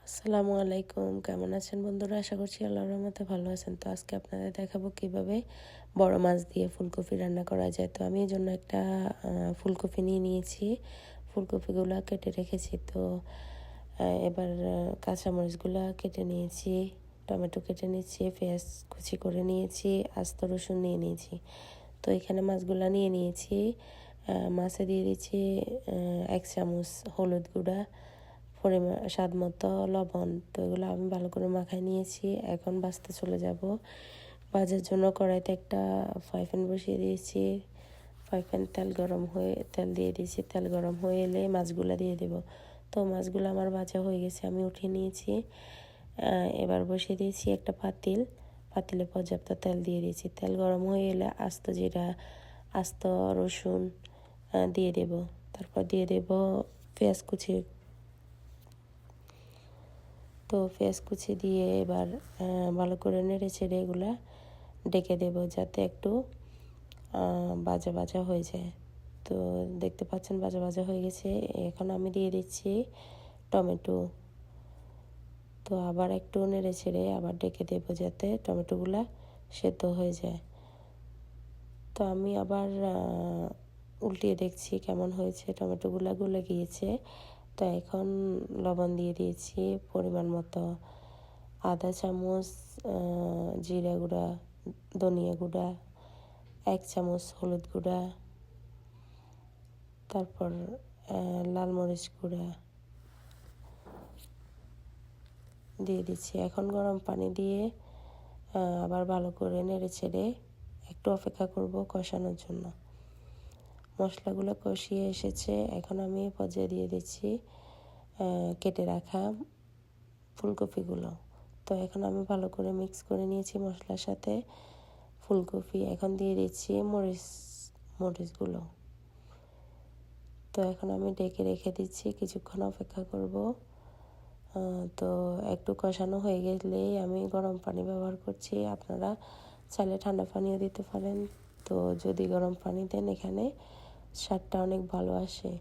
আসসালামু আলাইকুম, কেমন আছেন বন্ধুরা? আশা করছি আল্লাহর রহমতে ভালো আছেন। তো আজকে আপনাদের দেখাবো কিভাবে বড় মাছ দিয়ে ফুলকপি রান্না করা যায়। তো আমি এই জন্য একটা ফুলকপি নিয়ে নিয়েছি। ফুলকপিগুলো কেটে রেখেছি। তো এবার কাঁচামরিচগুলো কেটে নিয়েছি, টমেটো কেটে নিয়েছি, পেঁয়াজ কুচি করে নিয়েছি, আস্ত রসুন নিয়ে নিয়েছি। তো এখানে মাছগুলো নিয়ে নিয়েছি। মাছে দিয়ে দিচ্ছি 1 চামচ হলুদ গুঁড়া, পরিমাণ স্বাদ মতো লবণ। তো এগুলো আমি ভালো করে মাখায় নিয়েছি। এখন ভাজতে চলে যাব। ভাজার জন্য কড়াইতে একটা ফ্রাই প্যান বসিয়ে দিয়েছি। ফ্রাই প্যান তেল দিয়ে দিয়েছি। তেল গরম হয়ে এলে মাছগুলো দিয়ে দেব। তো মাছগুলো আমার ভাজা হয়ে গেছে, আমি উঠিয়ে নিয়েছি। এবার বসিয়ে দিয়েছি একটা পাতিলে পর্যাপ্ত তেল দিয়ে দিয়েছি। তেল গরম হয়ে এলে আস্ত জিরা, আস্ত রসুন দিয়ে দেব। তারপর দিয়ে দেব পেঁয়াজ কুচি। তো পেঁয়াজ কুচি দিয়ে এবার ভালো করে নেড়ে ছেড়ে এগুলা ডেকে দেব, যাতে একটু ভাজা ভাজা হয়ে যায়। তো দেখতে পাচ্ছেন ভাজা ভাজা হয়ে গেছে। এখন আমি দিয়ে দিচ্ছি টমেটো। তো আবার একটু নেড়ে ছেড়ে আবার ডেকে দেবো, যাতে টমেটোগুলা সেদ্ধ হয়ে যায়। তো আমি আবার উল্টিয়ে দেখছি কেমন হয়েছে, টমেটোগুলা গলে গিয়েছে। তো এখন লবণ দিয়ে দিয়েছি পরিমাণ মতো, আধা চামচ জিরা গুঁড়া, ধনিয়া গুঁড়া, 1 চামচ হলুদ গুঁড়া, তারপর লাল মরিচ গুঁড়া দিয়ে দিচ্ছি। এখন গরম পানি দিয়ে আবার ভালো করে নেড়ে ছেড়ে একটু অপেক্ষা করব কষানোর জন্য। মশলাগুলো কষিয়ে এসেছে। এখন আমি পর্যায়ে দিয়ে দিচ্ছি কেটে রাখা ফুলকপিগুলো। তো এখন আমি ভালো করে মিক্স করে নিয়েছি মশলার সাথে ফুলকপি। এখন দিয়ে দিচ্ছি মরিচগুলো। তো এখন আমি ঢেকে রেখে দিচ্ছি, কিছুক্ষণ অপেক্ষা করব। তো একটু কষানো হয়ে গেলেই আমি গরম পানি ব্যবহার করছি। আপনারা চাইলে ঠান্ডা পানিও দিতে পারেন। তো যদি গরম পানি দেন এখানে স্বাদটা অনেক ভালো আসে।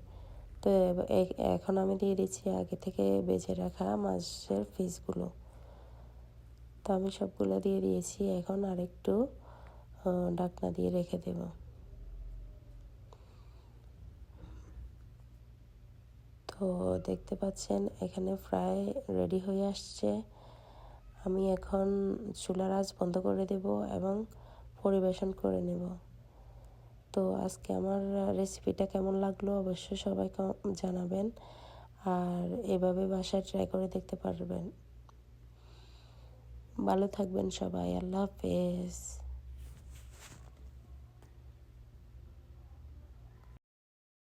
তো এখন আমি দিয়ে দিচ্ছি আগে থেকে বেজে রাখা মাছের পিসগুলো। তো আমি সবগুলো দিয়ে দিয়েছি। এখন আরেকটু ঢাকনা দিয়ে রেখে দেব। তো দেখতে পাচ্ছেন এখানে প্রায় রেডি হয়ে আসছে। আমি এখন চুলার আঁচ বন্ধ করে দেব এবং পরিবেশন করে নেব। তো আজকে আমার রেসিপিটা কেমন লাগলো অবশ্যই সবাই জানাবেন। আর এভাবে বাসায় ট্রাই করে দেখতে পারবেন। ভালো থাকবেন সবাই। আল্লাহ হাফেজ।